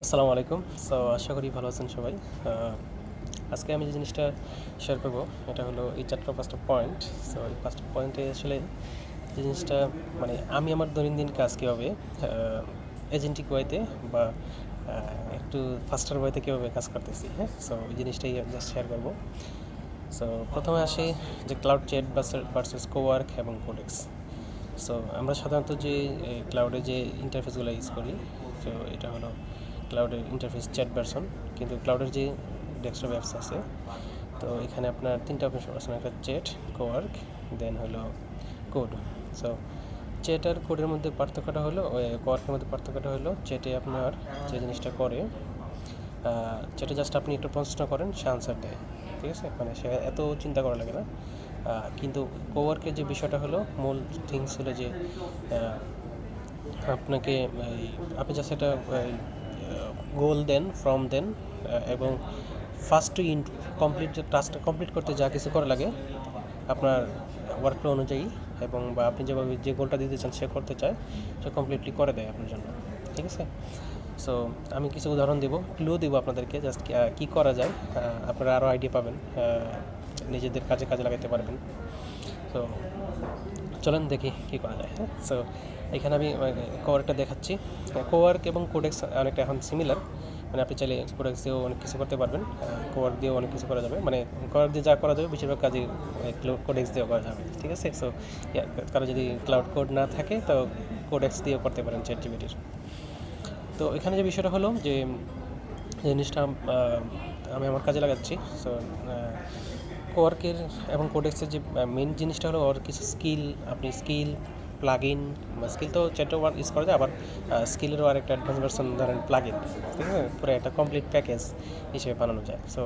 আসসালামু আলাইকুম। সো আশা করি ভালো আছেন সবাই। আজকে আমি যে জিনিসটা শেয়ার করব এটা হলো এই ৪টা ৫টা পয়েন্ট। সো এই ৫টা পয়েন্টে আসলে যে জিনিসটা মানে আমি আমার দৈনন্দিন কাজ কীভাবে এজেন্টিক ওয়েতে বা একটু ফাস্টার ওয়েতে কীভাবে কাজ করতেছি, হ্যাঁ? সো এই জিনিসটাই জাস্ট শেয়ার করব। সো প্রথমে আসি যে ক্লাউড চ্যাট ভার্সেস কোওয়ার্ক এবং কোডেক্স। সো আমরা সাধারণত যে ক্লাউডে যে ইন্টারফেসগুলো ইউজ করি, তো এটা হলো ক্লাউডের ইন্টারফেস চ্যাট ভার্সন। কিন্তু ক্লাউডের যে ডেস্কটপ অ্যাপস আছে, তো এখানে আপনার 3টা অপশন আছে, একটা চ্যাট, কোয়ার্ক, দেন হলো কোড। সো চ্যাট আর কোডের মধ্যে পার্থক্যটা হলো, কোয়ার্কের মধ্যে পার্থক্যটা হলো চ্যাটে আপনার যে জিনিসটা করে, চ্যাটে জাস্ট আপনি একটা প্রশ্ন করেন, সে আনসার দেয়, ঠিক আছে? মানে সে এত চিন্তা করা লাগে না। কিন্তু কোওয়ার্কের যে বিষয়টা হলো, মূল থিংস হলো যে আপনাকে আপনি জাস্ট একটা গোল দেন, ফর্ম দেন, এবং ফার্স্ট টু ইন্ট কমপ্লিট যে টাস্কটা কমপ্লিট করতে যা কিছু করা লাগে আপনার ওয়ার্কফ্লো অনুযায়ী, এবং বা আপনি যেভাবে যে গোলটা দিতে চান সে করতে চায়, সে কমপ্লিটলি করে দেয় আপনার জন্য, ঠিক আছে? সো আমি কিছু উদাহরণ দিব, ক্লু দিব আপনাদেরকে, জাস্ট কী করা যায়, আপনারা আরও আইডিয়া পাবেন, নিজেদের কাজে কাজে লাগাতে পারবেন। তো চলেন দেখি কী করা যায়, হ্যাঁ? সো এখানে আমি কোয়ার্কটা দেখাচ্ছি। কোয়ার্ক এবং কোডেক্স অনেকটা এখন সিমিলার। মানে আপনি চাইলে কোডেক্স দিয়েও অনেক কিছু করতে পারবেন, কোয়ার্ক দিয়েও অনেক কিছু করা যাবে। মানে কোয়ার্ক দিয়ে যা করা যাবে বেশিরভাগ কাজই কোডেক্স দিয়েও করা যাবে, ঠিক আছে? সো কারো যদি ক্লাউড কোড না থাকে তো কোডেক্স দিয়েও করতে পারেন চ্যাটজিপিটির। তো এখানে যে বিষয়টা হলো যে জিনিসটা আমি আমার কাজে লাগাচ্ছি। সো কোয়ার্কের এবং কোডেক্সের যে মেন জিনিসটা হলো ওর কিছু স্কিল, আপনি স্কিল প্লাগইন, স্কিল তো চ্যাটও ইউজ করা যায়, আবার স্কিলেরও আরেকটা অ্যাডভান্স ভার্সন ধরেন প্লাগইন, ঠিক আছে? পুরো একটা কমপ্লিট প্যাকেজ হিসেবে বানানো যায়। সো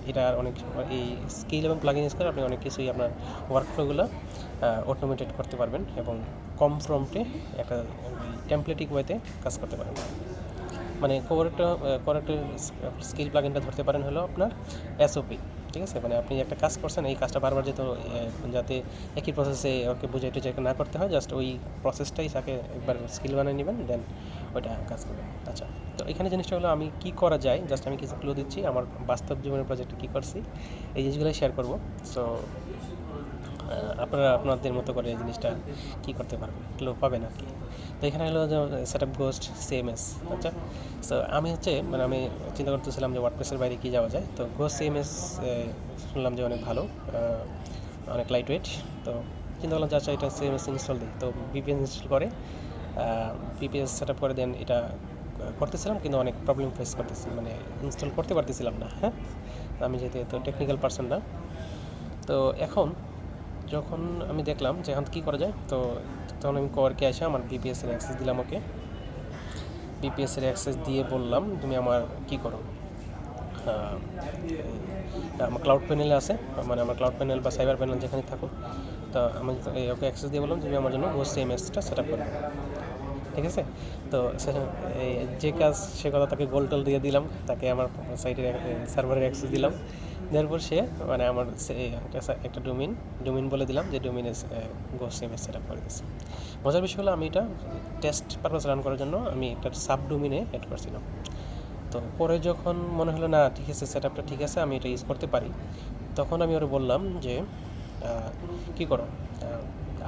এটা অনেক, এই স্কিল এবং প্লাগইন ইউজ করে আপনি অনেক কিছুই আপনার ওয়ার্কফ্লোগুলো অটোমেটেড করতে পারবেন এবং কম প্রম্পটে একটা টেমপ্লেটিক ওয়েতে কাজ করতে পারবেন। মানে কোয়ার্কের স্কিল প্লাগইনটা ধরতে পারেন হলো আপনার এসওপি, ঠিক আছে? মানে আপনি একটা কাজ করছেন, এই কাজটা বারবার যাতে একই প্রসেসে ওকে বুঝাইতে চাই না করতে হয়, জাস্ট ওই প্রসেসটাই তাকে একবার স্কিল বানিয়ে নেবেন, দেন ওইটা কাজ করবেন। আচ্ছা, তো এখানে জিনিসটা হলো আমি কী করা যায়, জাস্ট আমি কিছু ক্লু দিচ্ছি, আমার বাস্তব জীবনের প্রজেক্টে কী করছি এই জিনিসগুলোই শেয়ার করবো। সো আপনারা আপনাদের মতো করে এই জিনিসটা কী করতে পারবেন, ক্লু পাবেন আর কি। তো এখানে হলো যে সেট আপ গোস্ট সিএমএস। আচ্ছা, সো আমি আমি চিন্তা করতেছিলাম যে ওয়ার্ডপ্রেসের বাইরে কী যাওয়া যায়। তো গোস্ট সিএমএস শুনলাম যে অনেক ভালো, অনেক লাইট ওয়েট। তো চিন্তা করলাম যে আচ্ছা এটা সিএমএস ইনস্টল দিই। তো ভিপিএন ইনস্টল করে পিপিএস সেট আপ করে দেন এটা করতেছিলাম, কিন্তু অনেক প্রবলেম ফেস করতেছি, মানে ইনস্টল করতে পারতেছিলাম না, হ্যাঁ? আমি যেহেতু এত টেকনিক্যাল পারসন না। তো এখন যখন আমি দেখলাম যে এখন কী করা যায়, তো তখন আমি কোয়ার্কে এসে আমার বিপিএসের অ্যাক্সেস দিলাম ওকে। বিপিএসের অ্যাক্সেস দিয়ে বললাম তুমি আমার কী করো, আমার ক্লাউড প্যানেলে আছে, মানে আমার ক্লাউড প্যানেল বা সাইবার প্যানেল যেখানে থাকুক, তো আমি ওকে অ্যাক্সেস দিয়ে বললাম তুমি আমার জন্য গোস্ট সিএমএসটা সেট আপ করো, ঠিক আছে? তো যে কাজ সে কথা তাকে গোল টোল দিয়ে দিলাম, তাকে আমার সাইটের সার্ভারের অ্যাক্সেস দিলাম, দেওয়ার পর সে মানে আমার একটা ডোমিন বলে দিলাম যে ডোমিনে গোস্ট সিএমএস সেট আপ করে দিচ্ছি। মজার বিষয় হলো আমি এটা টেস্ট পারপাস রান করার জন্য আমি একটা সাব ডোমিনে অ্যাড করছিলাম। তো পরে যখন মনে হলো না ঠিক আছে, সেট আপটা ঠিক আছে, আমি এটা ইউজ করতে পারি, তখন আমি ওরা বললাম যে কী করো,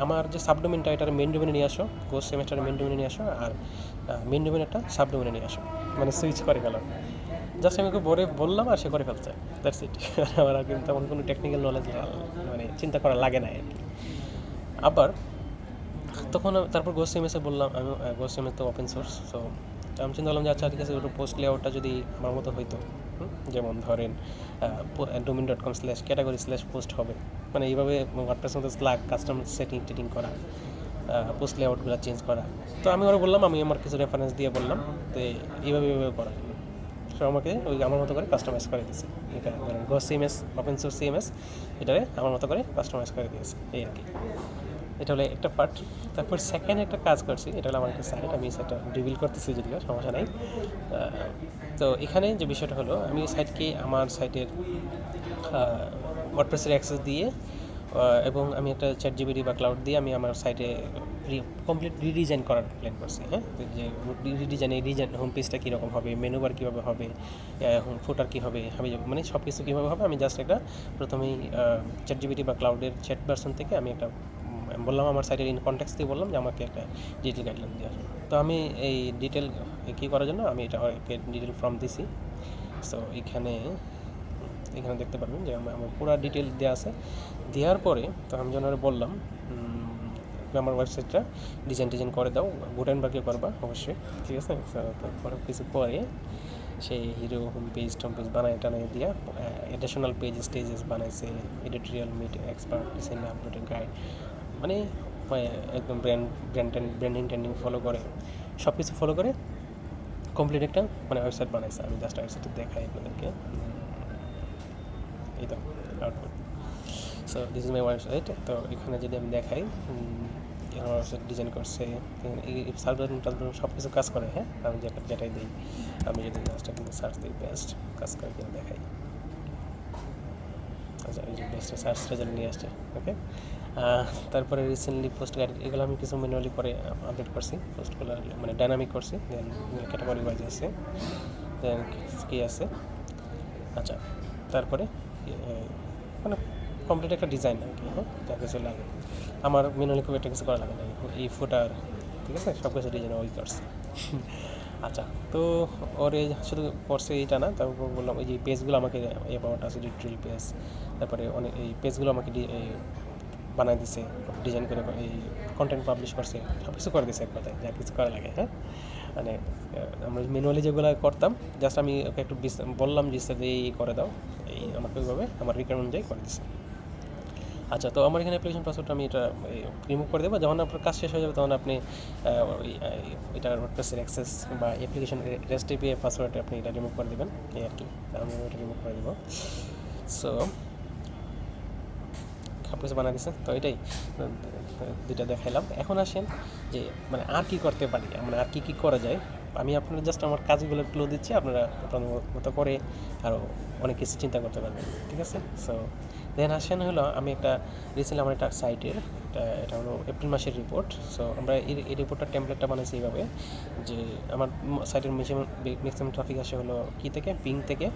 আমার যে সাবডোমেনটা এটার মেন ডোমেনে নিয়ে আসো, গোস্ট সেমেস্টারের মেন ডোমেনে নিয়ে আসো, আর মেন ডোমেনেরটা সাবডোমেনে নিয়ে আসো, মানে সুইচ করে গেল। জাস্ট আমি বললাম আর সে করে ফেলছে, দ্যাটস ইট। আমার আর কিন্তু তেমন কোনো টেকনিক্যাল নলেজ মানে চিন্তা করা লাগে না আর কি। আবার তখন তারপর গোস্ট সিএমএসে বললাম, আমি গোস্ট সিএমএস তো ওপেন সোর্স, সো আমি চিন্তা করলাম যে আচ্ছা ঠিক আছে, ওটা পোস্ট লেআউটটা যদি আমার মতো হইতো, যেমন ধরেন domain.com/category/post হবে, মানে এইভাবে ওয়ার্ডপ্রেসের মধ্যে স্ল্যাগ কাস্টম সেটিং করা, পোস্ট লেআউটগুলো চেঞ্জ করা। তো আমি ওরা বললাম, আমি আমার কিছু রেফারেন্স দিয়ে বললাম তো এইভাবে করা, সে আমাকে ওই আমার মতো করে কাস্টমাইজ করে দিয়েছে। এটা ধরেন ghost CMS, open source CMS, এটারে আমার মতো করে কাস্টমাইজ করে দিয়েছে, এই আর কি। এটা হলো একটা পার্ট। তারপর সেকেন্ড একটা কাজ করছি, এটা হলো আমার একটা সাইট, আমি সেটা রিভিল করতেছি যদিও সমস্যা নাই। তো এখানে যে বিষয়টা হলো, আমি সাইটকে আমার সাইটের ওয়ার্ডপ্রেসের অ্যাক্সেস দিয়ে এবং আমি একটা চ্যাটজিপিটি বা ক্লাউড দিয়ে আমি আমার সাইটে কমপ্লিট রিডিজাইন করার প্ল্যান করছি, হ্যাঁ, যে রিডিজাইন হোম পেজটা কীরকম হবে, মেনু বার কীভাবে হবে, হোম ফুটার কী হবে, মানে সব কিছু কীভাবে হবে। আমি জাস্ট একটা প্রথমেই চ্যাটজিপিটি বা ক্লাউডের চ্যাট ভার্সন থেকে আমি একটা বললাম আমার সাইটের ইন কনটেক্সট দিয়ে বললাম যে আমাকে একটা ডিটেল গাইডলাইন দেওয়ার। তো আমি এই ডিটেল কী করার জন্য আমি এটা ডিটেল ফর্ম দিছি। সো এখানে দেখতে পারবেন যে আমার পুরো ডিটেল দেওয়া আছে। দেওয়ার পরে তো আমি যেন বললাম আমার ওয়েবসাইটটা ডিজাইন করে দাও, গুটেনবার্গে করবা অবশ্যই, ঠিক আছে। তারপরে কিছু পরে সেই হিরো হোম পেজ বানায় টানায় দিয়া এডিশনাল স্টেজেস বানাইছে, এডিটোরিয়াল মিট এক্সপার্ট ডিজাইন আপলোডের গাইড, মানে একদম ব্র্যান্ডিং ট্রেন্ডিং ফলো করে সব কিছু ফলো করে কমপ্লিট একটা মানে ওয়েবসাইট বানাইছে। আমি জাস্ট ওয়েবসাইটটা দেখাই আপনাদেরকে, এই তো output. So this is my website. তো এখানে যদি আমি দেখাই আমার ওয়েবসাইট ডিজাইন করছে, সার্ভার সব কিছু কাজ করে, হ্যাঁ। আমি যেটাই দিই, আমি যদি জাস্ট এখানে সার্চ দিই বেস্ট কাজ করে কিনা দেখাই। আচ্ছা, এই যে বেস্ট সার্চ রেজাল্ট নিয়ে আসছে, ওকে। তারপরে রিসেন্টলি পোস্ট গাইড, এগুলো আমি কিছু ম্যানুয়ালি পরে আপডেট করছি, পোস্টগুলো মানে ডাইনামিক করছি, দেন ক্যাটাগরি ওয়াইজ আছে, দেন কী আছে। আচ্ছা, তারপরে মানে কমপ্লিট একটা ডিজাইন আর কি, হ্যাঁ, যা কিছু লাগে আমার ম্যানুয়ালি খুব একটা কিছু করা লাগে না। এই ফুটার, ঠিক আছে, সব কিছু ডিজাইন ওই করছে। আচ্ছা, তো ওরে শুধু করছে এইটা না, তারপর বললাম ওই যে পেজগুলো আমাকে অ্যাবাউট আছে, ডিটেল পেজ, তারপরে অনেক এই পেজগুলো আমাকে বানাই দিছে, ডিজাইন করে এই কন্টেন্ট পাবলিশ করছে, সব কিছু করে দিছে এক কথায়, যা কিছু করা লাগে, হ্যাঁ। মানে আমরা ম্যানুয়ালি যেগুলো করতাম, জাস্ট আমি ওকে একটু বললাম যে এই করে দাও, এই আমাকে ওইভাবে আমার রিকোয়ারমেন্ট অনুযায়ী করে দিছে। আচ্ছা, তো আমার এখানে অ্যাপ্লিকেশন পাসওয়ার্ডটা আমি এটা রিমুভ করে দেবো। যখন আপনার কাজ শেষ হয়ে যাবে তখন আপনি এটা ওয়ার্ডপ্রেসের অ্যাক্সেস বা অ্যাপ্লিকেশন রেস্ট এপিআই পাসওয়ার্ডটা আপনি এটা রিমুভ করে দেবেন, এই আর কি। আমি এটা রিমুভ করে দেবো। সো সব কিছু বানা দিচ্ছে, তো এটাই দুইটা দেখাইলাম। এখন আসেন যে মানে আর কি করতে পারি, মানে আর কি করা যায়। আমি আপনারা জাস্ট আমার কাজগুলো ক্লো দিচ্ছি, আপনারা আপনার মতো করে আরও অনেক কিছু চিন্তা করতে পারবেন, ঠিক আছে। সো দেন আসেন হলো আমি একটা রিসেন্টলি আমার একটা সাইটের এটা হলো এপ্রিল মাসের রিপোর্ট। সো আমরা এই রিপোর্টটার টেমপ্লেটটা বানাইছি এইভাবে যে আমার সাইটের ম্যাক্সিমাম ট্রাফিক আসে হলো কি থেকে, বিং থেকে।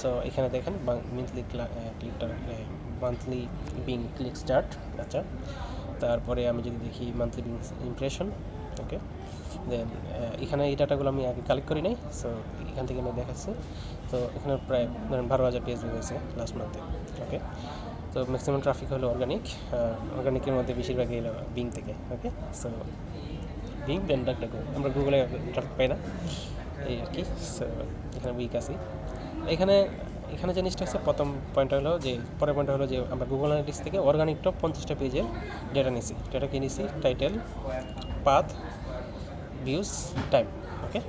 সো এখানে দেখেন মান্থলি বিং ক্লিক স্টার্ট। আচ্ছা, তারপরে আমি যদি দেখি মান্থলি বিং ইমপ্রেশন, ওকে। দেন এখানে এই ডাটাগুলো আমি আগে কালেক্ট করি নাই, সো এখান থেকে আমি দেখাচ্ছি। তো এখানে প্রায় ধরেন 12,000 পেজ হয়েছে লাস্ট মান্থে, ওকে। তো ম্যাক্সিমাম ট্রাফিক হলো অর্গানিকের মধ্যে বেশিরভাগই এলো বিং থেকে, ওকে। সো বিং দেন আমরা গুগলে ট্রাফিক পাই না, এই আর কি। সো এখানে উইক আছি। এখানে জিনিসটা হচ্ছে প্রথম পয়েন্টটা হলো যে, পরের পয়েন্টটা হলো যে আমরা গুগল অ্যানালিটিক্স থেকে অর্গানিক টপ 50টা পেজের ডেটা নিছি। ডেটা কি নিছি? টাইটেল, পাথ, ভিউজ, টাইম, ওকে।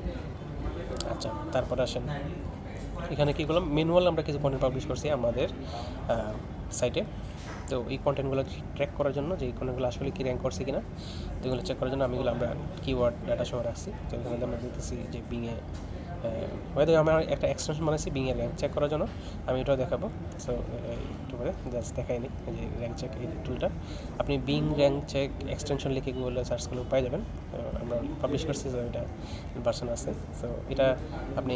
আচ্ছা, তারপরে আসেন এখানে কী করলাম, ম্যানুয়াল আমরা কিছু কন্টেন্ট পাবলিশ করছি আমাদের সাইটে। তো এই কন্টেন্টগুলো ট্র্যাক করার জন্য যে এই কন্টেন্টগুলো আসলে কি র্যাঙ্ক করছে কিনা এগুলো চেক করার জন্য আমরা কিওয়ার্ড ডাটা সহ রাখছি। তো এখানে আমরা দেখতেছি যে বিংয়ে হয়তো আমার একটা এক্সটেনশন বানাইছি বিংয়ের র্যাঙ্ক চেক করার জন্য, আমি এটাও দেখাবো। সো একটু করে জাস্ট দেখাইনি যে র্যাঙ্ক চেক এই টুলটা, আপনি বিং র্যাঙ্ক চেক এক্সটেনশন লিখে গুগলে সার্চ করলে পাই যাবেন। আমরা পাবলিশ করছি, তো এটা ভার্সন আছে। সো এটা আপনি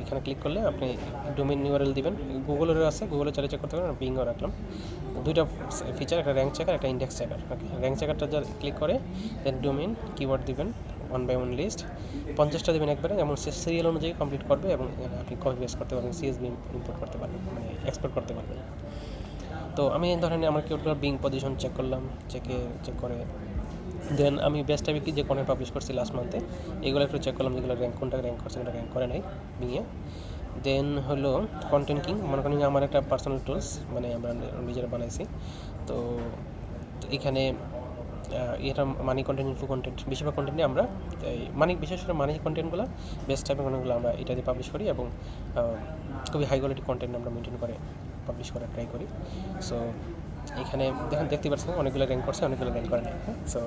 এখানে ক্লিক করলে আপনি ডোমেইন ইউআরএল দিবেন, গুগলেরও আছে, গুগলে চালিয়ে চেক করতে পারেন। বিংও রাখলাম, দুইটা ফিচার, একটা র্যাঙ্ক চেকার, একটা ইন্ডেক্স চেকার, ওকে। র্যাঙ্ক চেকারটা যা ক্লিক করে দেন ডোমেইন কিওয়ার্ড দিবেন, 1 by 1 লিস্ট 50টা দেবেন একবারে, যেমন সিরিয়াল অনুযায়ী কমপ্লিট করবে এবং আপনি কপি পেস্ট করতে পারবেন, সিএসভি ইম্পোর্ট করতে পারবেন, মানে এক্সপোর্ট করতে পারবেন। তো আমি ধরেন আমার কিওয়ার্ডগুলো বিং পজিশন চেক করলাম, চেক করে দেন আমি বেস্ট টাইপে যে কন্টেন্ট পাবলিশ করছি লাস্ট মান্থে এগুলো একটু চেক করলাম, যেগুলো কোনটা র্যাঙ্ক করছে, কোনটা র্যাঙ্ক করে নাই বিংয়ে। দেন হলো কন্টেন্ট কিং, মনে করেন আমার একটা পার্সোনাল টুলস, মানে আমরা নিজেরা বানাইছি। তো এখানে এটা মানি কন্টেন্ট, ইনফো কন্টেন্ট, বেশিরভাগ কন্টেন্টে আমরা বিশেষ করে মানি কন্টেন্টগুলো বেস্ট টাইপের কন্টেন্টগুলো আমরা এটা দিয়ে পাবলিশ করি এবং খুবই হাই কোয়ালিটি কন্টেন্ট আমরা মেনটেন করে পাবলিশ করার ট্রাই করি। সো এখানে দেখতে পাচ্ছেন অনেকগুলো র্যাঙ্ক করছে, অনেকগুলো র্যাঙ্ক করে নাই। সো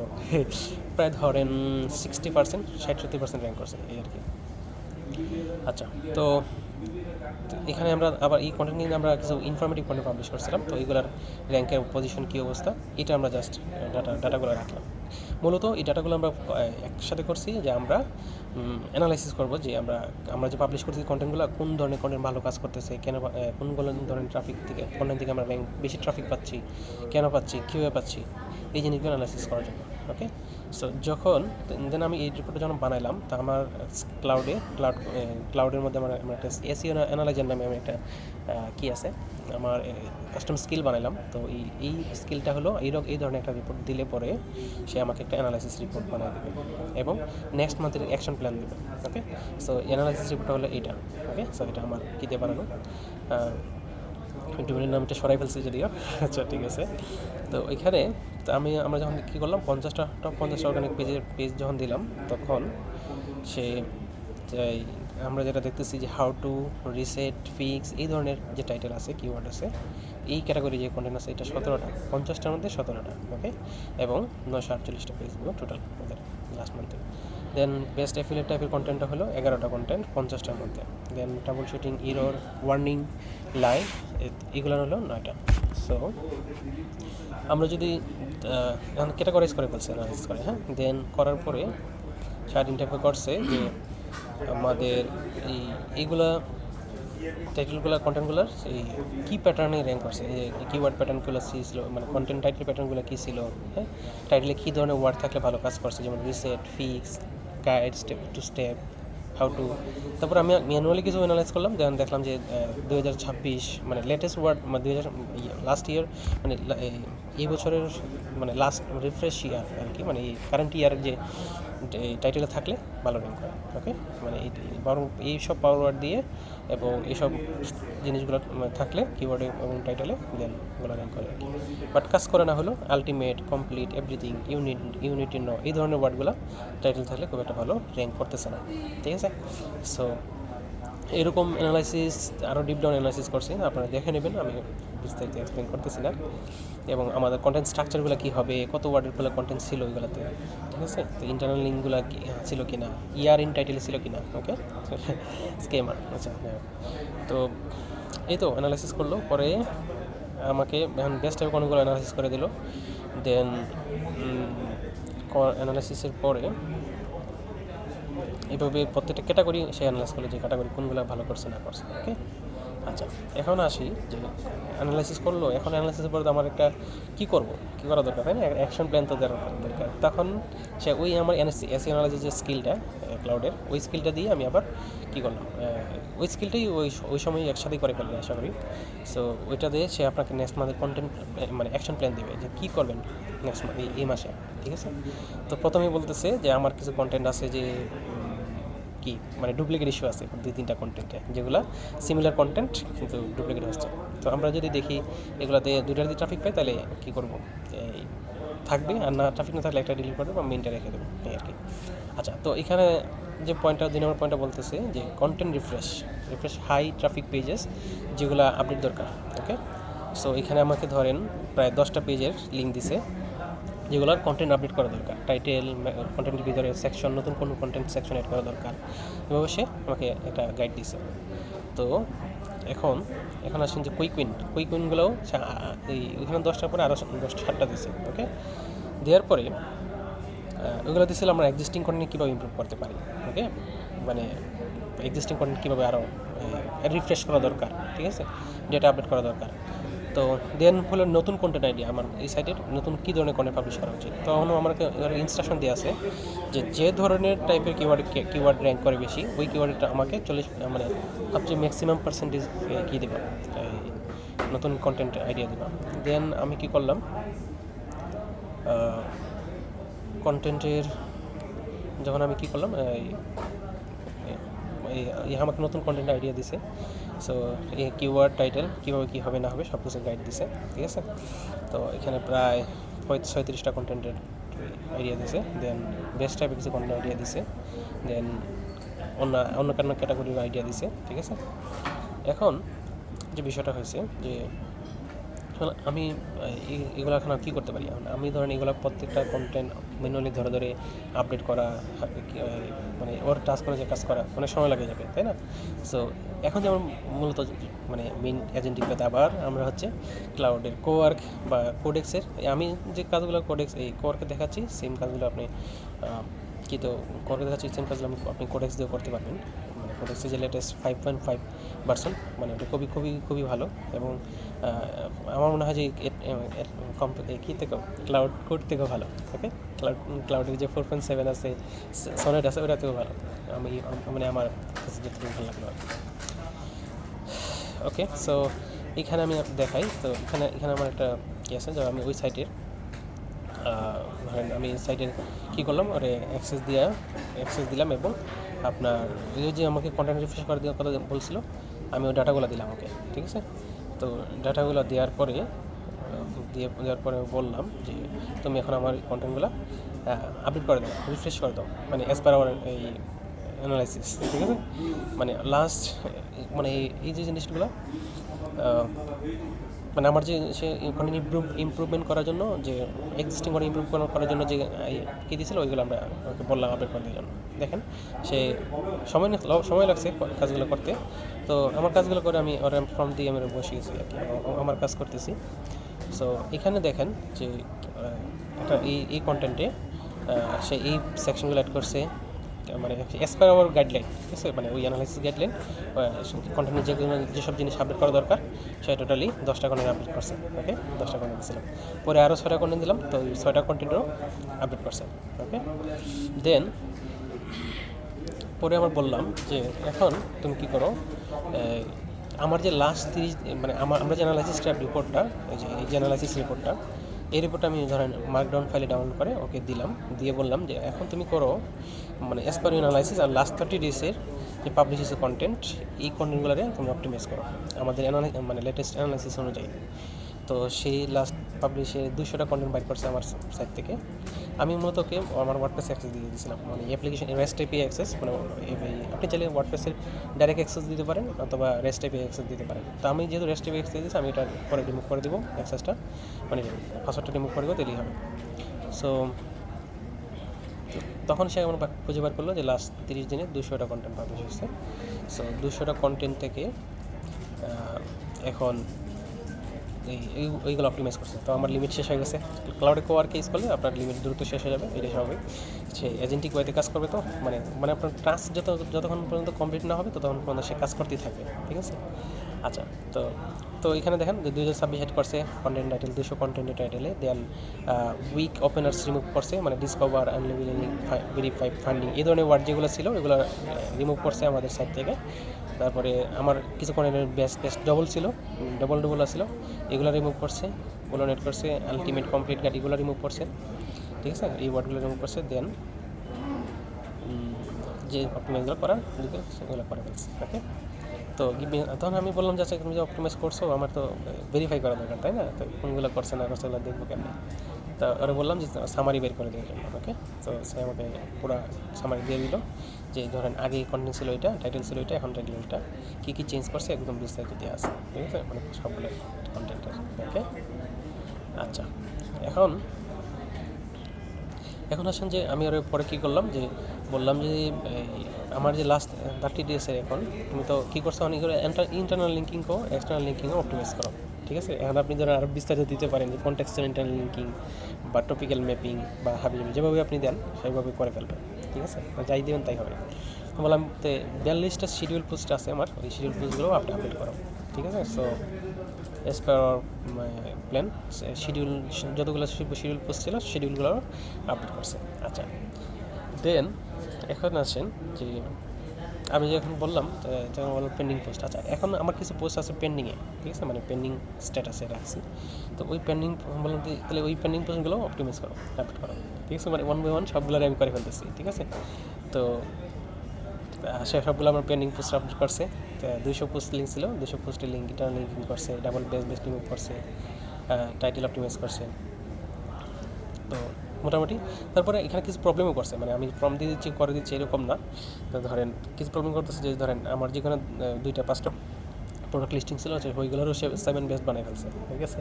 প্রায় ধরেন 60%, 60-70% র্যাঙ্ক করছে, এই আর কি। আচ্ছা, তো এখানে আমরা আবার এই কন্টেন্ট নিয়ে আমরা কিছু ইনফরমেটিভ কন্টেন্ট পাবলিশ করছিলাম, তো এইগুলোর র্যাঙ্কের পজিশন কী অবস্থা এটা আমরা জাস্ট ডাটাগুলো রাখলাম। মূলত এই ডাটাগুলো আমরা একসাথে করছি যে আমরা অ্যানালাইসিস করব যে আমরা যে পাবলিশ করছি কন্টেন্টগুলো কোন ধরনের কন্টেন্ট ভালো কাজ করতেছে, কেন কোনগুলো ধরনের ট্রাফিক থেকে কন্টেন্ট থেকে আমরা বেশি ট্রাফিক পাচ্ছি, কেন পাচ্ছি, কীভাবে পাচ্ছি, এই জিনিসগুলো অ্যানালাইসিস করার জন্য। ওকে, সো যখন দেন আমি এই রিপোর্টটা যখন বানাইলাম, তা আমার ক্লাউডের মধ্যে আমার একটা এসইও অ্যানালাইজার নামে আমি একটা কি আছে আমার কাস্টম স্কিল বানাইলাম। তো এই স্কিলটা হলো এই ধরনের একটা রিপোর্ট দিলে পরে সে আমাকে একটা অ্যানালাইসিস রিপোর্ট বানিয়ে দেবে এবং নেক্সট মান্থের অ্যাকশন প্ল্যান দেবে। ওকে, সো অ্যানালাইসিস রিপোর্টটা হলো এইটা। ওকে, সো এটা আমার কী দিয়ে বানানো, ডোমেনের নামটা সরাই ফেলছি যদিও। আচ্ছা, ঠিক আছে। তো ওইখানে তো আমরা যখন কী করলাম, টপ 50টা অর্গানিক পেজ যখন দিলাম, তখন সে আমরা যেটা দেখতেছি যে হাউ টু রিসেট, ফিক্স, এই ধরনের যে টাইটেল আছে, কিওয়ার্ড আছে, এই ক্যাটাগরি যে কন্টেন্ট আছে, এটা 17টা, 50টার মধ্যে 17টা। ওকে, এবং 948টা পেজ টোটাল আমাদের লাস্ট মান্থে। দেন বেস্ট অ্যাফিলিয়েট টাইপের কন্টেন্টটা হলো 11টা কন্টেন্ট 50টার মধ্যে। Then troubleshooting, error, warning, live, এগুলো হলো 9টা। সো আমরা যদি ক্যাটাগরাইজ করে ফেলছি, অ্যানালাইজ করে, হ্যাঁ, দেন করার পরে সারাদিন টাইপে করছে যে আমাদের এইগুলা টাইটেলগুলো, কন্টেন্টগুলোর এই কী প্যাটার্নে র্যাঙ্ক করছে, এই কিওয়ার্ড প্যাটার্নগুলো কী ছিল, মানে কন্টেন্ট টাইটেল প্যাটার্নগুলো কী ছিল, হ্যাঁ, টাইটেলে কী ধরনের ওয়ার্ড থাকলে ভালো কাজ করছে, যেমন reset, fix, guide, step to step, how to. তারপর আমি ম্যানুয়ালি কিছু অ্যানালাইজ করলাম, যেমন দেখলাম যে 2026 মানে লেটেস্ট ওয়ার্ড, মানে লাস্ট ইয়ার, মানে এই বছরের মানে লাস্ট রিফ্রেশ ইয়ার আর কি, মানে এই কারেন্ট ইয়ারের যে টাইটেলে থাকলে ভালো র্যাঙ্ক করে। ওকে, মানে এইসব পাওয়ার ওয়ার্ড দিয়ে এবং এইসব জিনিসগুলো থাকলে কিওয়ার্ডে এবং টাইটেলে দেন ওগুলো র্যাঙ্ক করে আর কি। বাট কাজ করে না হলো আলটিমেট, কমপ্লিট, এভরিথিং, ইউনিটি, ন, এই ধরনের ওয়ার্ডগুলো টাইটেল থাকলে খুব একটা ভালো র্যাঙ্ক করতেছে না। ঠিক আছে, সো এরকম অ্যানালাইসিস আরও ডিপ ডাউন অ্যানালাইসিস করছি, আপনারা দেখে নেবেন, আমি বিস্তারিত এক্সপ্লেন করতেছি না। এবং আমাদের কন্টেন্ট স্ট্রাকচারগুলো কী হবে, কত ওয়ার্ডেরগুলো কন্টেন্ট ছিল ওইগুলোতে, ঠিক আছে, তো ইন্টারনাল লিঙ্কগুলো ছিল কি না, ইয়ার ইন টাইটেলে ছিল কি না। ওকে, স্কেমার। আচ্ছা, তো এই তো অ্যানালাইসিস করলো, পরে আমাকে এখন বেস্ট টাইপ কোনগুলো অ্যানালাইসিস করে দিল। দেন অ্যানালাইসিসের পরে এভাবে প্রত্যেকটা ক্যাটাগরি সে অ্যানালাইজ করলো যে ক্যাটাগরি কোনগুলো ভালো করছে না করছে। ওকে, আচ্ছা, এখন আসি যে অ্যানালাইসিস করলো, এখন অ্যানালাইসিসের পরে তো আমার একটা কী করা দরকার, তাই না, অ্যাকশন প্ল্যান তো দেওয়ার দরকার। তখন সে ওই আমার এসি অ্যানালাইসিস যে স্কিলটা ক্লাউডের, ওই স্কিলটা দিয়ে আমি আবার কী করলাম, ওই স্কিলটাই ওই সময় একসাথেই করে ফেললে আশা করি। সো ওইটা দিয়ে সে আপনাকে নেক্সট মান্থের কন্টেন্ট মানে অ্যাকশন প্ল্যান দেবে যে কী করবেন নেক্সট এই মাসে। ঠিক আছে, তো প্রথমেই বলতেছে যে আমার কিছু কন্টেন্ট আছে যে কি মানে ডুপ্লিকেট ইস্যু আছে 2-3টা কন্টেন্টে, যেগুলো সিমিলার কন্টেন্ট কিন্তু ডুপ্লিকেট হচ্ছে। তো আমরা যদি দেখি এগুলোতে 2টা যদি ট্রাফিক পাই তাহলে কী করবো, থাকবে, আর না ট্রাফিক না থাকলে একটা ডিলিট করে দেবো, মেনটা রেখে দেবো, এই আর কি। আচ্ছা, তো এখানে যে পয়েন্টটা 2 নম্বর পয়েন্টটা বলতেছে যে content refresh high traffic pages যেগুলো আপডেট দরকার। ওকে, সো এখানে আমাকে ধরেন প্রায় 10টা পেজের লিঙ্ক দিছে যেগুলোর কন্টেন্ট আপডেট করা দরকার, টাইটেল, কন্টেন্টের ভিতরে সেকশন, নতুন কোনো কন্টেন্ট সেকশন অ্যাড করা দরকার, এভাবে সে আমাকে একটা গাইড দিছে। তো এখন আসেন যে কুইকুইনগুলোও ওইখানে 10টার পরে আরও 7টা দিছে। ওকে, দেওয়ার পরে ওইগুলো দিয়েছিল আমরা এক্সিস্টিং কন্টেন্ট কীভাবে ইমপ্রুভ করতে পারি। ওকে, মানে এক্সিস্টিং কন্টেন্ট কীভাবে আরও রিফ্রেশ করা দরকার, ঠিক আছে, ডেটা আপডেট করা দরকার। তো দেন হলো নতুন কন্টেন্ট আইডিয়া, আমার এই সাইটের নতুন কী ধরনের কন্টেন্ট পাবলিশ করা উচিত। তখন আমাকে ইনস্ট্রাকশন দেওয়া আছে যে ধরনের টাইপের কিওয়ার্ড র্যাঙ্ক করে বেশি, ওই কিওয়ার্ডটা আমাকে 40 মানে সবচেয়ে ম্যাক্সিমাম পার্সেন্টেজ কী দেবা, নতুন কন্টেন্ট আইডিয়া দেবা। দেন আমি কী করলাম, কন্টেন্টের যখন আমি কী করলাম আমাকে নতুন কন্টেন্ট আইডিয়া দিছে। সো এই কিওয়ার্ড টাইটেল কীভাবে কী হবে না হবে সব কিছু গাইড দিছে। ঠিক আছে, তো এখানে প্রায় 37টা কন্টেন্টের আইডিয়া দিছে। দেন বেস্ট টাইপের কিছু কন্টেন্ট আইডিয়া দিছে। দেন অন্য কারণ ক্যাটাগরির আইডিয়া দিছে। ঠিক আছে, এখন যে বিষয়টা হয়েছে যে এখন আমি এগুলো এখন আর কী করতে পারি? আমি ধরেন এগুলো প্রত্যেকটা কন্টেন্ট ম্যানুয়ালি ধরে ধরে আপডেট করা, মানে ওর টাস্ক করে যে কাজ করা অনেক সময় লাগে যাবে, তাই না? সো এখন যেমন মূলত মানে মেইন এজেন্টিকটাতে আবার আমরা হচ্ছে ক্লাউডের কোয়ার্ক বা কোডেক্সের, আমি যে কাজগুলো কোডেক্স এই কোয়ার্কে দেখাচ্ছি সেম কাজগুলো আপনি কি তো কোয়ার্কে দেখাচ্ছি সেম কাজগুলো আপনি কোডেক্স দিয়েও করতে পারবেন। মানে কোডেক্সের যে লেটেস্ট 5.5 ভার্সন, মানে ওটা খুবই খুবই খুবই ভালো। এবং আমার মনে হয় যে কী থেকেও ক্লাউড কোড থেকেও ভালো। ওকে, ক্লাউডের যে 4.7 আছে, সনেট আছে, ওটাতেও ভালো। মানে আমার কাছে যেটুকু ভালো লাগলো আর কি। ওকে, সো এখানে আমি দেখাই। তো এখানে আমার একটা কী আছে, যে আমি ওই সাইটের ধরেন আমি সাইটের কী করলাম, ওরে অ্যাক্সেস দিলাম এবং আপনার ওই যে আমাকে কন্টেন্ট রিফ্রেশ করে দেওয়ার কথা বলছিল, আমি ওই ডাটাগুলো দিলাম ওকে, ঠিক আছে। তো ডাটাগুলো দেওয়ার পরে বললাম যে তুমি এখন আমার কন্টেন্টগুলো আপডেট করে দাও, রিফ্রেশ করে দাও, মানে অ্যাজ পার আওয়ার এই অ্যানালাইসিস, ঠিক আছে। মানে লাস্ট মানে এই যে জিনিসগুলো মানে আমার যে সে ইমপ্রুভমেন্ট করার জন্য, যে এক্সিস্টিং করে ইমপ্রুভ করার জন্য যে কী দিয়েছিল, ওইগুলো আমরা ওকে বললাম আপডেট করার জন্য। দেখেন সে সময় লাগছে কাজগুলো করতে। তো আমার কাজগুলো করে আমি ওর ফর্ম দিয়ে আমি বসে গেছি আর কি, আমার কাজ করতেছি। সো এখানে দেখেন যে একটা এই কন্টেন্টে সে এই সেকশনগুলো অ্যাড করছে, মানে অ্যাজ পার আওয়ার গাইডলাইন, ঠিক আছে। মানে ওই অ্যানালাইসিস গাইডলাইন কন্টেন্টের যেসব জিনিস আপডেট করা দরকার সে টোটালি 10টা কন্টেন্ট আপডেট করছে। ওকে, 10টা কন্টেন্ট দিয়েছিলাম, পরে আরও 6টা কন্টেন্ট দিলাম, তো ওই 6টা কন্টেন্টও আপডেট করছে। ওকে, দেন পরে আবার বললাম যে এখন তুমি কী করো, আমার যে লাস্ট 30 মানে আমরা যে অ্যানালাইসিস রিপোর্টটা, এই যে অ্যানালাইসিস রিপোর্টটা, এই রিপোর্টটা আমি ধরেন মার্কডাউন ফাইলে ডাউনলোড করে ওকে দিলাম, দিয়ে বললাম যে এখন তুমি করো মানে অ্যাজ পার অ্যানালাইসিস আর লাস্ট 30 ডেজের যে পাবলিশ কন্টেন্ট, এই কন্টেন্টগুলোরে তুমি অপটিমাইজ করো আমাদের মানে লেটেস্ট অ্যানালাইসিস অনুযায়ী। তো সেই লাস্ট পাবলিশে 200টা কন্টেন্ট বাইর করছে আমার সাইট থেকে। আমি মূলত ওকে আমার ওয়ার্ডপ্রেসে অ্যাক্সেস দিয়ে দিয়েছিলাম, মানে অ্যাপ্লিকেশন রেস্ট এপিআই অ্যাক্সেস। মানে আপনি চাইলে ওয়ার্ডপ্রেসের ডাইরেক্ট অ্যাক্সেস দিতে পারেন অথবা রেস্ট এপিআই অ্যাক্সেস দিতে পারেন। তো আমি যেহেতু রেস্ট এপিআই অ্যাক্সেস দিয়েছি, আমি এটা পরে রিমুভ করে দেবো অ্যাক্সেসটা, মানে পাসওয়ার্ডটা রিমুভ করে দেবো, তাহলেই হবে। সো তখন সে আমার খুঁজে বার করলো যে লাস্ট 30 দিনে 200টা কন্টেন্ট পাবলিশ হয়েছে। সো 200টা কন্টেন্ট থেকে এখন এইগুলো অপটিমাইজ করছে। তো আমার লিমিট শেষ হয়ে গেছে। ক্লাউডে কোয়ার্কে ইউজ করলে আপনার লিমিট দ্রুত শেষ হয়ে যাবে, এটাই স্বাভাবিক। সে এজেন্টিক ওয়েতে কাজ করবে, তো মানে আপনার টাস্ক যতক্ষণ পর্যন্ত কমপ্লিট না হবে ততক্ষণ পর্যন্ত সে কাজ করতেই থাকবে, ঠিক আছে। আচ্ছা, তো এখানে দেখেন যে 2026 হেড করছে কন্টেন্ট টাইটেল, 200 কন্টেন্টের টাইটেলে। দেন উইক ওপেনার্স রিমুভ করছে, মানে ডিসকভার, আনলিমিটেড, ভেরিফাই, ফান্ডিং, এই ধরনের ওয়ার্ড যেগুলো ছিল এগুলো রিমুভ করছে আমাদের সাইট থেকে। তারপরে আমার কিছু কন্টেন্টের বেস্ট ডবল ছিল, ডবল আসছিল, এগুলো রিমুভ করছে। ওগুলো নেট করছে আলটিমেট, কমপ্লিট গাইড, এগুলো রিমুভ করছে, ঠিক আছে। এই ওয়ার্ডগুলো রিমুভ করছে। দেন যে অপটিমাইজগুলো করার সেগুলো করে ফেলছে। ওকে, তো তখন আমি বললাম যে আচ্ছা তুমি যে অপটিমাইজ করছো আমার তো ভেরিফাই করা দরকার, তাই না? তো কোনগুলো করছে না করছে ওগুলো দেখবো কেমন। তা ওরা বললাম যে সামারি বের করে দেওয়ার জন্য। ওকে, তো সে আমাকে পুরো সামারি দিয়ে দিল যে ধরেন আগে কন্টেন্ট ছিল এটা, টাইটেল ছিল এটা, এখন টাইটেল এটা, কী কী চেঞ্জ করছে একদম বিস্তারিত দেওয়া আছে, ঠিক আছে, মানে সবগুলো কন্টেন্টের। ওকে, আচ্ছা, এখন আসেন যে আমি ওর পরে কী করলাম, যে বললাম যে আমার যে লাস্ট 30 ডেজের এখন তুমি তো কী করছো, অনেকগুলো ইন্টারনাল লিঙ্কিংও এক্সটার্নাল লিঙ্কিংও অপটিমাইজ করো, ঠিক আছে। এখন আপনি ধরেন আরও বিস্তারিত দিতে পারেন যে কনটেক্সচুয়াল ইন্টারনাল লিঙ্কিং বা টপিক্যাল ম্যাপিং বা হাবিজাবি, যেভাবে আপনি দেন সেইভাবে করে ফেলবেন, ঠিক আছে। যাই দেবেন তাই হবে। তো বললাম তো 42টা শিডিউল পোস্ট আছে আমার, ওই শিডিউল পোস্টগুলোও আপনি আপডেট করো, ঠিক আছে। So as per plan schedule যতগুলো শিডিউল পোস্ট ছিল শিডিউলগুলো আপডেট করছে। আচ্ছা, দেন এখন আসেন যে আমি যখন বললাম তখন বললাম পেন্ডিং পোস্ট। আচ্ছা, এখন আমার কিছু পোস্ট আছে পেন্ডিংয়ে, ঠিক আছে, মানে পেন্ডিং স্ট্যাটাসে রাখছি। তো ওই পেন্ডিং বললাম তাহলে ওই পেন্ডিং পোস্টগুলো অপটিমাইজ করো, আপডেট করো, ঠিক আছে। মানে 1 বাই 1 সবগুলো আমি করে ফেলতেছি, ঠিক আছে। তো সে সবগুলো আমার পেন্ডিং পোস্ট আপডেট করছে। 200 পোস্ট লিঙ্ক ছিল, 200 পোস্টের লিঙ্ক এটা লিঙ্কিং করছে, ডাবল বেস রিমুভ করছে, টাইটেল অপটিমাইজ করছে। তো মোটামুটি তারপরে এখানে কিছু প্রবলেমও করছে, মানে আমি ফর্ম দিয়ে দিচ্ছি করে দিচ্ছি এরকম না। তো ধরেন কিছু প্রবলেম করতেছে, যে ধরেন আমার যেখানে 2টা 5টা প্রোডাক্ট লিস্টিং ছিল, ওইগুলোরও সে 7 বেস্ট বানিয়ে ফেলছে, ঠিক আছে।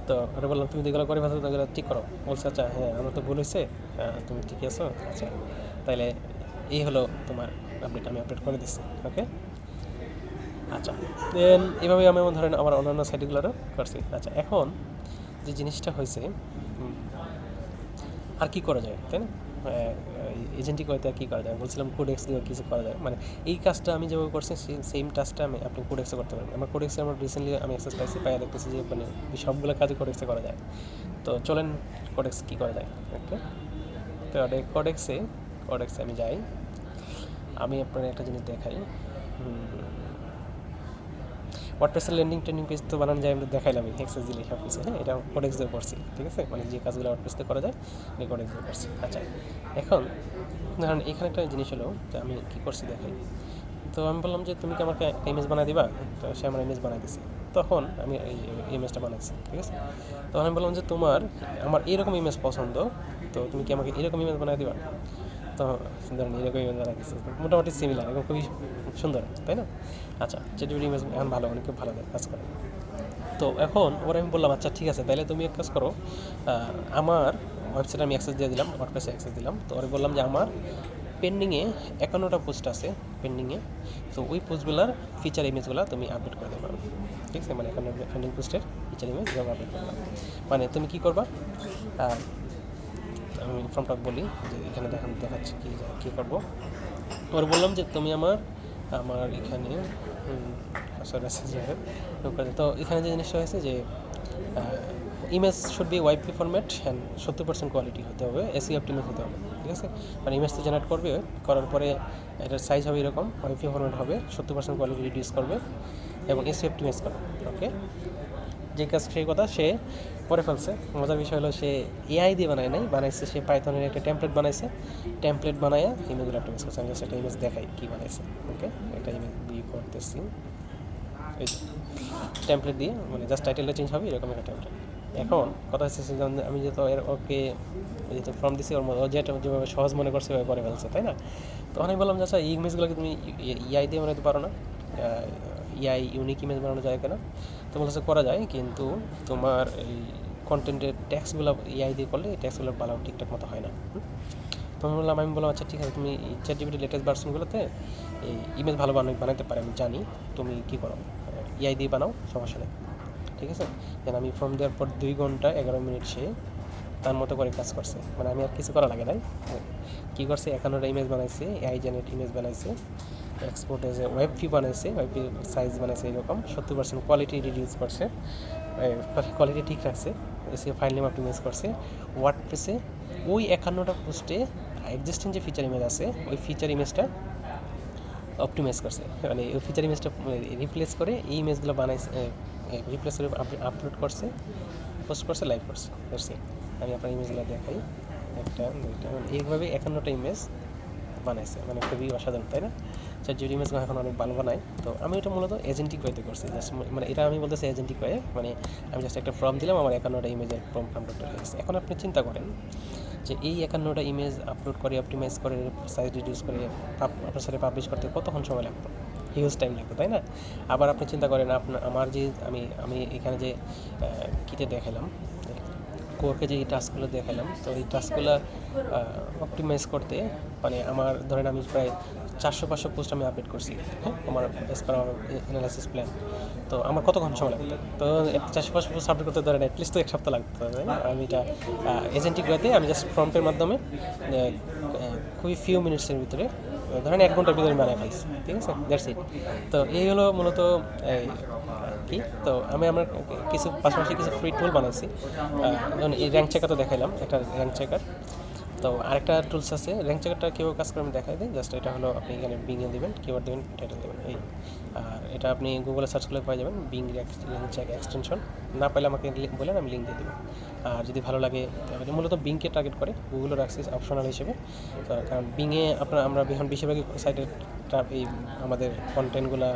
তো ওরা বললাম তুমি যেগুলো করে ফেলছো ওগুলো ঠিক করো। বলছে আচ্ছা হ্যাঁ আমার তো ভুল হয়েছে, তুমি ঠিকই আছো, আচ্ছা তাইলে এই হলো তোমার আপডেট, আমি আপডেট করে দিচ্ছি, ওকে। আচ্ছা দেন এভাবে আমি ধরেন আমার অন্যান্য সাইটগুলোরও করছি। আচ্ছা এখন যে জিনিসটা হয়েছে, আর কি করা যায় তাই না, এজেন্টিক ওয়েতে আর কী করা যায়, বলছিলাম কোডেক্স দিয়ে কিছু করা যায়, মানে এই কাজটা আমি যেভাবে করছি সেম টাস্কটা আমি আপনি কোডেক্সে করতে পারবেন। আমার কোডেক্সে আমার রিসেন্টলি আমি অ্যাক্সেস পাইছি, পাইয়া দেখতেছি যে মানে সবগুলো কাজে কোডেক্সে করা যায়। তো চলেন কোডেক্স কী করা যায়, ওকে। তো কোডেক্সে আমি যাই, আমি আপনার একটা জিনিস দেখাই। ওয়ার্ডপ্রেসের ল্যান্ডিং পেজ তো বানানো যায়, আমরা দেখাইলাম এক্সেস দিলে সব কিছু, হ্যাঁ এটা কোডেক্স দিয়ে করছি, ঠিক আছে। মানে যে কাজগুলো ওয়ার্ডপ্রেসে করা যায় আমি কোডেক্স দিয়ে করছি। আচ্ছা এখন ধরেন এখানে একটা জিনিস হলো যে আমি কী করছি দেখাই। তো আমি বললাম যে তুমি কি আমাকে একটা ইমেজ বানাই দিবা, তো সে আমার ইমেজ বানাই দিছে। তখন আমি এই ইমেজটা বানাইছি, ঠিক আছে। তখন আমি বললাম যে আমার এরকম ইমেজ পছন্দ, তো তুমি কি আমাকে এরকম ইমেজ বানাই দিবা। তো ধরেন এরকম ইমেজ বানাই দিচ্ছে, মোটামুটি সিমিলার এবং খুবই সুন্দর, তাই না। আচ্ছা চ্যাটজিপিটি ইমেজ এখন ভালো, অনেক ভালো কাজ করে। তো এখন ওরা আমি বললাম আচ্ছা ঠিক আছে তাহলে তুমি এক কাজ করো, আমার ওয়েবসাইটে আমি অ্যাক্সেস দিয়ে দিলাম, ওয়ার্ডপ্রেসে অ্যাক্সেস দিলাম। তো ওরা বললাম যে আমার পেন্ডিংয়ে 51টা পোস্ট আছে পেন্ডিংয়ে, তো ওই পোস্টগুলোর ফিচার ইমেজগুলো তুমি আপডেট করে দেবে, ঠিক আছে। মানে 51 পেন্ডিং পোস্টের ফিচার ইমেজ আপডেট করলাম। মানে তুমি কী করবা, আমি ফর্মটা বলি যে এখানে দেখাচ্ছি কী করবো। ওর বললাম যে তুমি আমার এখানে তো এখানে যে জিনিসটা হয়েছে যে image should be YP format and 70% quality হতে হবে, এসি অপটিমাইজ হতে হবে, ঠিক আছে। মানে ইমেজ তো জেনারেট করবে, করার পরে এটার সাইজ হবে এরকম, ওয়াইপি ফরম্যাট হবে, 70% কোয়ালিটি রিডিউস করবে এবং এসি অপটিমাইজ করবে, ওকে। যে কাজ সেই কথা সে করে ফেলছে। মজার বিষয় হলো সে এআই দিয়ে বানাইছে সে পাইথনের একটা টেমপ্লেট বানাইছে, টেমপ্লেট বানায়া ইমেজগুলো অপটিমাইজ করছে। আমি জাস্ট একটা ইমেজ দেখাই কী বানাইছে, ওকে। একটা ইমেজ দিয়ে করতেছি, এই টেমপ্লেট দিয়ে মানে জাস্ট টাইটেলটা চেঞ্জ হবে এরকম একটা টেমপ্লেট। এখন কথা হচ্ছে আমি যেহেতু ওকে যেহেতু ফর্ম দিছি ওর যেটা যেভাবে সহজ মনে করছে ওইভাবে করে ফেলছে, তাই না। তখন আমি বললাম যে আচ্ছা এই ইমেজগুলোকে তুমি ইআই দিয়ে বানাতে পারো না, ইআই ইউনিক ইমেজ বানানো যায় কেন। তো বলছে করা যায়, কিন্তু তোমার এই কন্টেন্টের ট্যাক্সগুলো ইআই দিয়ে করলে এই ট্যাক্সগুলো ভালো ঠিকঠাক মতো হয় না। তখন আমি বললাম আচ্ছা ঠিক আছে তুমি চ্যাটজিপিটি লেটেস্ট ভার্সনগুলোতে এই ইমেজ ভালো বানাতে পারে আমি জানি, তুমি কী করো ইআই দিয়ে বানাও, সমস্যা নেই, ঠিক আছে। দেন আমি ফর্ম দেওয়ার পর 2 ঘন্টা 11 মিনিট সে তার মতো করে কাজ করছে, মানে আমি আর কিছু করা লাগে নাই। কী করছে 51টা ইমেজ বানাইছে, এআই জেনারেট ইমেজ বানাইছে, export as a web V বানাইছে, ওয়েব ভি সাইজ বানাইছে এরকম, 70% কোয়ালিটি রিডিউস করছে, কোয়ালিটি ঠিক রাখছে, এসে ফাইল নেম অপটিমাইজ করছে। ওয়ার্ডপ্রেসে ওই 51টা পোস্টে এক্সিস্টিং যে ফিচার ইমেজ আছে ওই ফিচার ইমেজটা অপটিমাইজ করছে, মানে ওই ফিচার ইমেজটা রিপ্লেস করে এই ইমেজগুলো বানাইছে, রিপ্লেস করে আপলোড করছে, পোস্ট করছে, লাইভ করছে। আমি আপনার ইমেজগুলো দেখাই, 1টা 2টা এইভাবে 51টা ইমেজ বানাইছে, মানে খুবই অসাধারণ, তাই না। চ্যাটজিপিটি ইমেজগুলো এখন অনেক ভালো বানায়। তো আমি এটা মূলত এজেন্টিক ওয়েতে করছি, জাস্ট মানে এটা আমি বলতেছি এজেন্টিক ওয়ে, মানে আমি জাস্ট একটা ফর্ম দিলাম, আমার 51টা ইমেজের ফর্ম আপলোড হয়ে গেছে। এখন আপনি চিন্তা করেন যে এই 51টা ইমেজ আপলোড করে অপটিমাইজ করে সাইজ রিডিউস করে আপনার সাথে পাবলিশ করতে কতক্ষণ সময় লাগতো, হিউজ টাইম লাগতো, তাই না। আবার আপনি চিন্তা করেন আমার যে আমি এখানে যে কিতে দেখালাম কোরকে যে টাস্কগুলো দেখালাম, তো এই টাস্কগুলো অপটিমাইজ করতে মানে আমার ধরেন আমি প্রায় 400-500 পোস্ট আমি আপডেট করছি, হ্যাঁ আমার এস পার আমার অ্যানালাইসিস প্ল্যান। তো আমার কতক্ষণ সময় লাগতো, তো 400-500 পোস্ট আপডেট করতে ধরেন অ্যাটলিস্ট তো 1 সপ্তাহ লাগতো, তাই না। আমি এটা এজেন্টিক ওয়েতে আমি জাস্ট ফ্রন্টের মাধ্যমে খুবই ফিউ মিনিটসের ভিতরে ধরেন 1 ঘন্টার ভিতরে বানাই ফেলছি, ঠিক আছে, দ্যাটস ইট। তো এই হলো মূলত কি। তো আমি আমার পাশাপাশি কিছু ফ্রি টুল বানাইছি, এই র্যাঙ্ক চেকার তো দেখাইলাম, একটা র্যাঙ্ক চেকার। তো আরেকটা টুলস আছে, র্যাঙ্ক চেকারটা কীভাবে কাজ করে আমি দেখাই দিই। জাস্ট এটা হলো আপনি এখানে বিংয়ে দেবেন, কিওয়ার্ড দেবেন, টাইটেল দেবেন, এই। আর এটা আপনি গুগলে সার্চ করলে পেয়ে যাবেন বিং র্যাঙ্ক চেক এক্সটেনশন। না পাইলে আমাকে বলেন, আমি লিঙ্ক দিয়ে দেবো। আর যদি ভালো লাগে এটা মূলত বিংকে টার্গেট করে, গুগলও রাখছি অপশনাল হিসেবে। তো কারণ বিংয়ে আমরা এখন বেশিরভাগই সাইটের এই আমাদের কন্টেন্টগুলো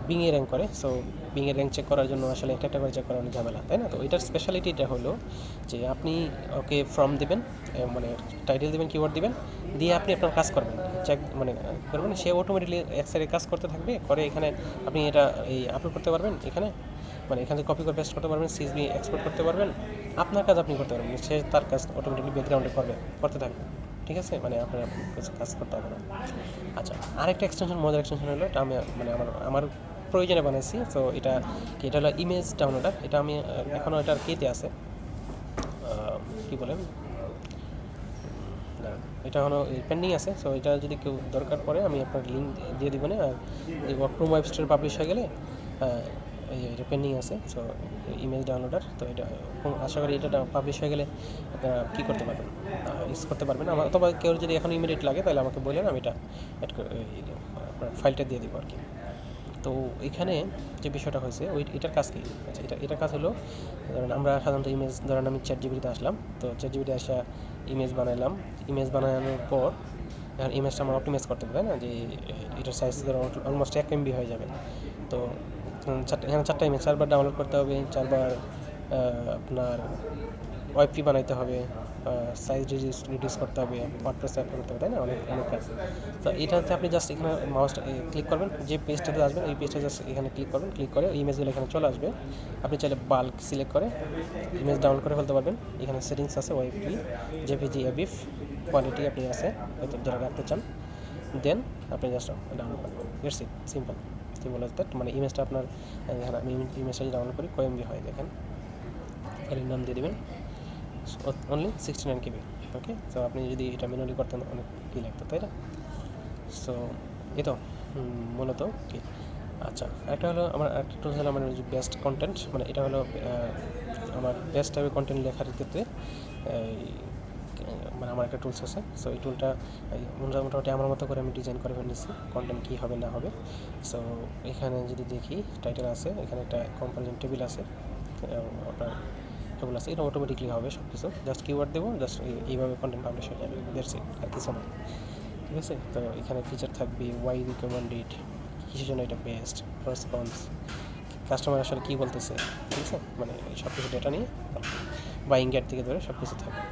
বিংয়ে র্যাঙ্ক করে। সো বিংয়ে র্যাঙ্ক চেক করার জন্য আসলে একটা করে চেক করা অনেক ঝামেলা, তাই না। তো এটার স্পেশালিটিটা হলো যে আপনি ওকে ফর্ম দেবেন, মানে টাইটেল দেবেন, কিওয়ার্ড দেবেন, দিয়ে আপনি আপনার কাজ করবেন। চেক মানে করবেন, সে অটোমেটিকলি এক সাইডে কাজ করতে থাকবে, করে এখানে আপনি এটা এই আপলোড করতে পারবেন, এখানে মানে এখানে কপি করে পেস্ট করতে পারবেন, সিএসভি এক্সপোর্ট করতে পারবেন, আপনার কাজ আপনি করতে পারবেন, সে তার কাজ অটোমেটিকলি ব্যাকগ্রাউন্ডে করতে থাকবে। ঠিক আছে, মানে আপনার কিছু কাজ করতে হবে না। আচ্ছা, আরেকটা এক্সটেনশন, মজার এক্সটেনশন হলো, এটা আমি মানে আমার প্রয়োজনে বানাইছি। তো এটা হলো ইমেজ ডাউনলোডার। এটা আমি এখনও এটার কেতে আছে, কী বলেন, এটা হলো পেন্ডিং আছে। সো এটা যদি কেউ দরকার পড়ে আমি আপনার লিঙ্ক দিয়ে দিব না। আর এই ক্রোম ওয়েব স্টোরে পাবলিশ হয়ে গেলে এই যে এটা পেন্ডিং আছে, সো ইমেজ ডাউনলোডার। তো এটা আশা করি এটা পাবলিশ হয়ে গেলে আপনারা কী করতে পারবেন, ইউজ করতে পারবেন। আমার অথবা কেউ যদি এখন ইমিডিয়েট লাগে তাহলে আমাকে বললেন, আমি এটা আপনার ফাইলটা দিয়ে দিব আর কি। তো এখানে যে বিষয়টা হয়েছে এটার কাজ কি? আচ্ছা, এটার কাজ হলো, ধরেন আমরা সাধারণত ইমেজ, ধরেন আমি চ্যাটজিপিটিতে আসলাম, তো চ্যাটজিপিটি আসা ইমেজ বানাইলাম। ইমেজ বানানোর পর এখন ইমেজটা আমরা অপটিমাইজ করতে হবে, তাই না? যে এটার সাইজ ধরো অলমোস্ট 1 MB হয়ে যাবে। তো এখানে 4টা ইমেজ 4বার ডাউনলোড করতে হবে, 4বার আপনার ওয়াইপি বানাইতে হবে, সাইজ রিডিউস করতে হবে, ওয়ার্ডপ্রেস অ্যাড করতে হবে, তাই না? অনেক কাজ। তো এটাতে আপনি জাস্ট এখানে মাউসটা ক্লিক করবেন, যে পেজটাতে আসবেন এই পেজটা জাস্ট এখানে ক্লিক করবেন, ক্লিক করে ইমেজগুলো এখানে চলে আসবে। আপনি চাইলে বাল্ক সিলেক্ট করে ইমেজ ডাউনলোড করে ফেলতে পারবেন। এখানে সেটিংস আছে, ওয়াইপি, জেপিজি, এবিএফ, কোয়ালিটি আপনি আছে হয়তো যারা রাখতে চান, দেন আপনি জাস্ট ডাউনলোড করবেন। It's it, simple that. মানে ইমেজটা আপনার এখানে আমি ইমেজটা ডাউনলোড করি, কয় MB হয় দেখেন, ফাইলের নাম দিয়ে দেবেন, অনলি 69 KB। ওকে, তো আপনি যদি এটা ম্যানুয়ালি করতেন অনেক কী লাগতো, তাই না? সো এই তো মূলত কি। আচ্ছা, একটা হলো আমার একটা টুলস হলো আমার বেস্ট কন্টেন্ট, মানে এটা হলো আমার বেস্ট টাইপের কন্টেন্ট লেখার ক্ষেত্রে মানে আমার একটা টুলস আছে। সো এই টুলটা মোটামুটি আমার মতো করে আমি ডিজাইন করে ফেলেছি, কন্টেন্ট কী হবে না হবে। সো এখানে যদি দেখি টাইটেল আছে, এখানে একটা কম্পারিজন টেবিল আছে, আপনার টেবিল আছে, এটা অটোমেটিকলি হবে সব কিছু। জাস্ট কিওয়ার্ড দেবো, জাস্ট এইভাবে কন্টেন্ট পাবলিশ হয়ে যাবে, দ্যাটস ইট, আর কিছু না। ঠিক আছে, তো এখানে ফিচার থাকবে, ওয়াই রিকমেন্ডেড, কিসের জন্য এটা বেস্ট, রেসপন্স, কাস্টমার আসলে কী বলতেছে, ঠিক আছে, মানে সব কিছু ডেটা নিয়ে বাইং গেট থেকে ধরে সব কিছু থাকবে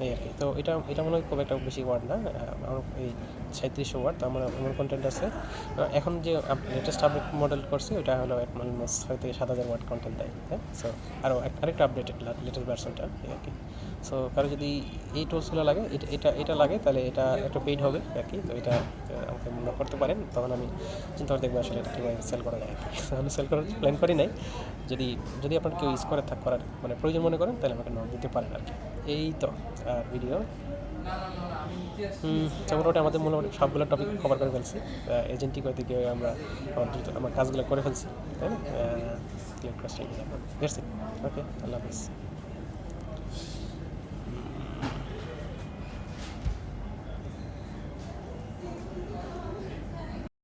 এই আর কি। তো এটা মনে হয় খুব একটা বেশি ওয়ার্ড না, আমার এই 3700 ওয়ার্ড। তো আমার কন্টেন্ট আছে এখন যে লেটেস্ট আপডেট মডেল করছি, ওটা হলো অলমোস্ট 6 থেকে 7000 ওয়ার্ড কন্টেন্ট দেয়। হ্যাঁ, সো আরেকটা আপডেটেড লেটেস্ট ভার্সনটা এই আর কি। সো কারো যদি এই টুলসগুলো লাগে, এটা লাগে, তাহলে এটা একটা পেইড হবে আর কি। তো এটা আমাকে মনে করতে পারেন, তখন আমি চিন্তা করে দেখবো আসলে এটা কীভাবে সেল করা যায় আর কি। তাহলে সেল করার প্ল্যান করি নাই। যদি আপনার কেউ ইউজ করার মানে প্রয়োজন মনে করেন, তাহলে আমাকে নক দিতে পারেন আর কি। এই তো আর ভিডিও মোটামুটি আমাদের সবগুলো টপিক কভার করে ফেলছি। এজেন্টি করে দিকে আমরা আমার কাজগুলো করে ফেলছি, তাই না? ওকে, আল্লাহ হাফিজ।